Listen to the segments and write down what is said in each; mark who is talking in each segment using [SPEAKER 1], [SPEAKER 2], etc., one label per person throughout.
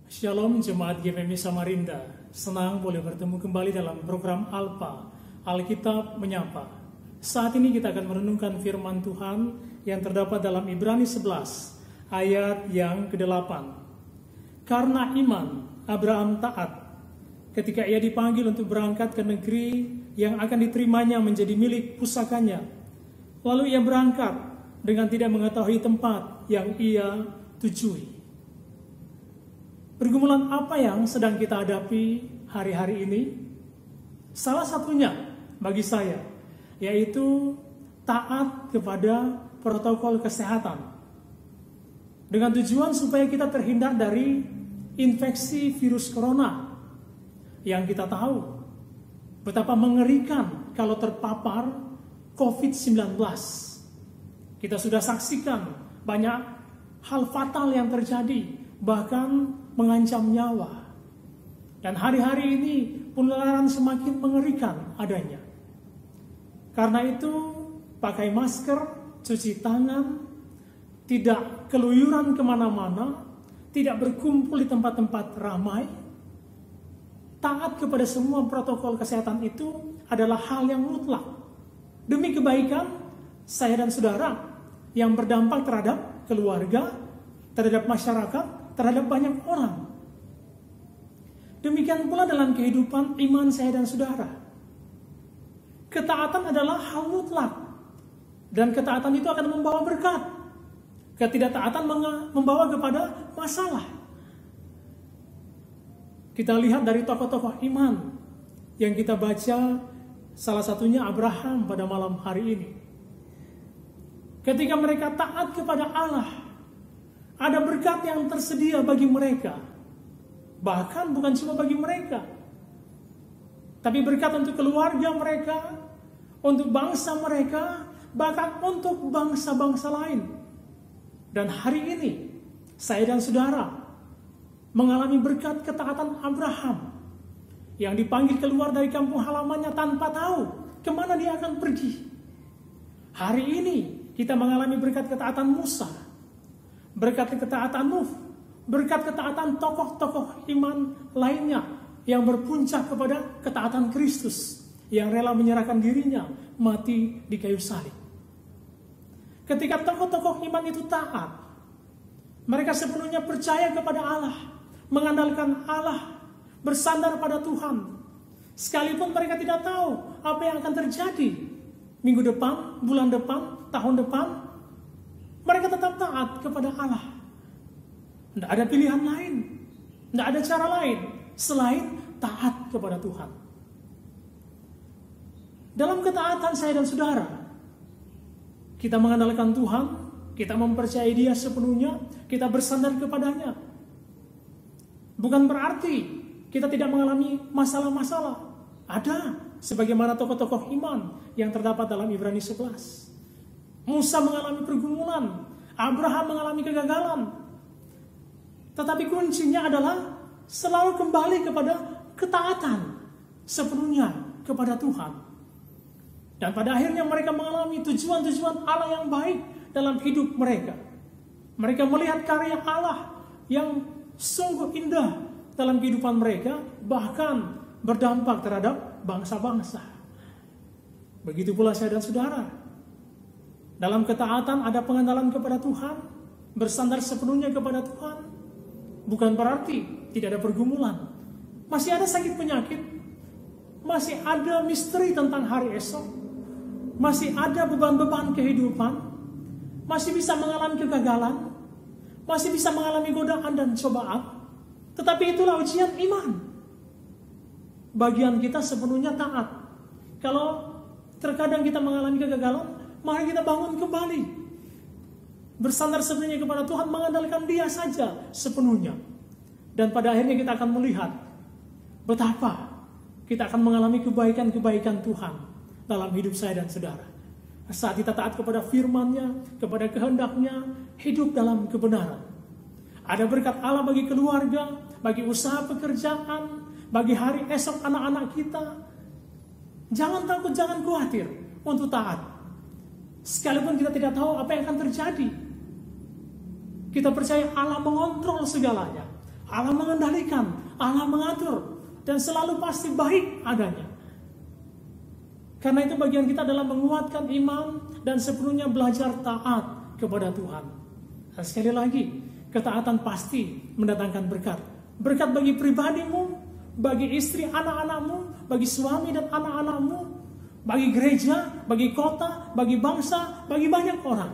[SPEAKER 1] Shalom Jemaat GPMI Samarinda, senang boleh bertemu kembali dalam program Alpa, Alkitab Menyapa. Saat ini kita akan merenungkan firman Tuhan yang terdapat dalam Ibrani 11, ayat yang ke-8. Karena iman, Abraham taat ketika ia dipanggil untuk berangkat ke negeri yang akan diterimanya menjadi milik pusakanya. Lalu ia berangkat dengan tidak mengetahui tempat yang ia tujui. Pergumulan apa yang sedang kita hadapi hari-hari ini? Salah satunya bagi saya, yaitu taat kepada protokol kesehatan. Dengan tujuan supaya kita terhindar dari infeksi virus corona. Yang kita tahu betapa mengerikan kalau terpapar COVID-19. Kita sudah saksikan banyak hal fatal yang terjadi, bahkan mengancam nyawa. Dan hari-hari ini penularan semakin mengerikan adanya. Karena itu, pakai masker, cuci tangan, tidak keluyuran kemana-mana, tidak berkumpul di tempat-tempat ramai. Taat kepada semua protokol kesehatan itu adalah hal yang mutlak. Demi kebaikan saya dan saudara yang berdampak terhadap keluarga, terhadap masyarakat, terhadap banyak orang. Demikian pula dalam kehidupan iman saya dan saudara. Ketaatan adalah hal mutlak. Dan ketaatan itu akan membawa berkat. Ketidaktaatan membawa kepada masalah. Kita lihat dari tokoh-tokoh iman yang kita baca, salah satunya Abraham pada malam hari ini. Ketika mereka taat kepada Allah, ada berkat yang tersedia bagi mereka. Bahkan bukan cuma bagi mereka, tapi berkat untuk keluarga mereka, untuk bangsa mereka, bahkan untuk bangsa-bangsa lain. Dan hari ini, saya dan saudara mengalami berkat ketaatan Abraham yang dipanggil keluar dari kampung halamannya tanpa tahu kemana dia akan pergi. Hari ini kita mengalami berkat ketaatan Musa, berkat ketaatan Nuh, berkat ketaatan tokoh-tokoh iman lainnya yang berpuncak kepada ketaatan Kristus yang rela menyerahkan dirinya mati di kayu salib. Ketika tokoh-tokoh iman itu taat, mereka sepenuhnya percaya kepada Allah, mengandalkan Allah, bersandar pada Tuhan. Sekalipun mereka tidak tahu apa yang akan terjadi minggu depan, bulan depan, tahun depan, mereka tetap taat kepada Allah. Tidak ada pilihan lain, tidak ada cara lain selain taat kepada Tuhan. Dalam ketaatan saya dan saudara, kita mengandalkan Tuhan, kita mempercayai Dia sepenuhnya, kita bersandar kepadanya. Bukan berarti kita tidak mengalami masalah-masalah. Ada, sebagaimana tokoh-tokoh iman yang terdapat dalam Ibrani 11. Musa mengalami pergumulan, Abraham mengalami kegagalan. Tetapi kuncinya adalah selalu kembali kepada ketaatan sepenuhnya kepada Tuhan. Dan pada akhirnya mereka mengalami tujuan-tujuan Allah yang baik dalam hidup mereka. Mereka melihat karya Allah yang sungguh indah dalam kehidupan mereka, bahkan berdampak terhadap bangsa-bangsa. Begitu pula saya dan saudara. Dalam ketaatan ada pengandalan kepada Tuhan, bersandar sepenuhnya kepada Tuhan. Bukan berarti tidak ada pergumulan. Masih ada sakit penyakit, masih ada misteri tentang hari esok, masih ada beban-beban kehidupan, masih bisa mengalami kegagalan, masih bisa mengalami godaan dan cobaan. Tetapi itulah ujian iman. Bagian kita sepenuhnya taat. Kalau terkadang kita mengalami kegagalan, mari kita bangun kembali. Bersandar sepenuhnya kepada Tuhan, mengandalkan Dia saja sepenuhnya. Dan pada akhirnya kita akan melihat betapa kita akan mengalami kebaikan-kebaikan Tuhan dalam hidup saya dan saudara. Saat kita taat kepada firman-Nya, kepada kehendak-Nya, hidup dalam kebenaran. Ada berkat Allah bagi keluarga, bagi usaha pekerjaan, bagi hari esok anak-anak kita. Jangan takut, jangan khawatir untuk taat. Sekalipun kita tidak tahu apa yang akan terjadi, kita percaya Allah mengontrol segalanya. Allah mengendalikan, Allah mengatur, dan selalu pasti baik adanya. Karena itu bagian kita adalah menguatkan iman dan sepenuhnya belajar taat kepada Tuhan. Dan sekali lagi, ketaatan pasti mendatangkan berkat. Berkat bagi pribadimu, bagi istri anak-anakmu, bagi suami dan anak-anakmu, bagi gereja, bagi kota, bagi bangsa, bagi banyak orang.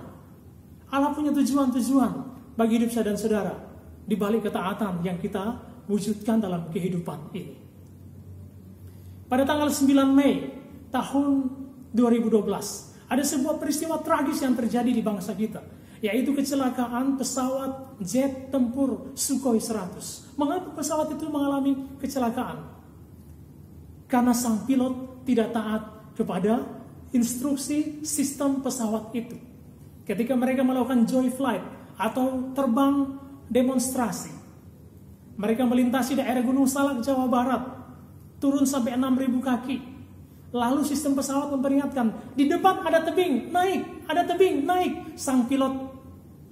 [SPEAKER 1] Allah punya tujuan-tujuan bagi hidup saya dan saudara di balik ketaatan yang kita wujudkan dalam kehidupan ini. Pada tanggal 9 Mei tahun 2012, ada sebuah peristiwa tragis yang terjadi di bangsa kita, yaitu kecelakaan pesawat jet tempur Sukhoi 100. Mengapa pesawat itu mengalami kecelakaan? Karena sang pilot tidak taat kepada instruksi sistem pesawat itu. Ketika mereka melakukan joy flight atau terbang demonstrasi, mereka melintasi daerah Gunung Salak, Jawa Barat, turun sampai 6.000 kaki. Lalu sistem pesawat memperingatkan, di depan ada tebing, naik, ada tebing, naik. Sang pilot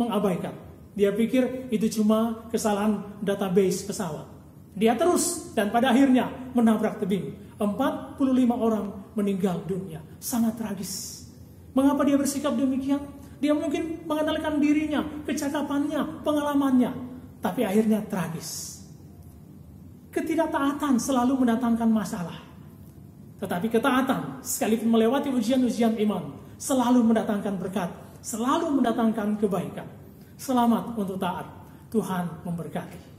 [SPEAKER 1] mengabaikan. Dia pikir itu cuma kesalahan database pesawat. Dia terus dan pada akhirnya menabrak tebing. 45 orang meninggal dunia. Sangat tragis. Mengapa dia bersikap demikian? Dia mungkin mengandalkan dirinya, kecakapannya, pengalamannya. Tapi akhirnya tragis. Ketidaktaatan selalu mendatangkan masalah. Tetapi ketaatan, sekalipun melewati ujian-ujian iman, selalu mendatangkan berkat, selalu mendatangkan kebaikan. Selamat untuk taat. Tuhan memberkati.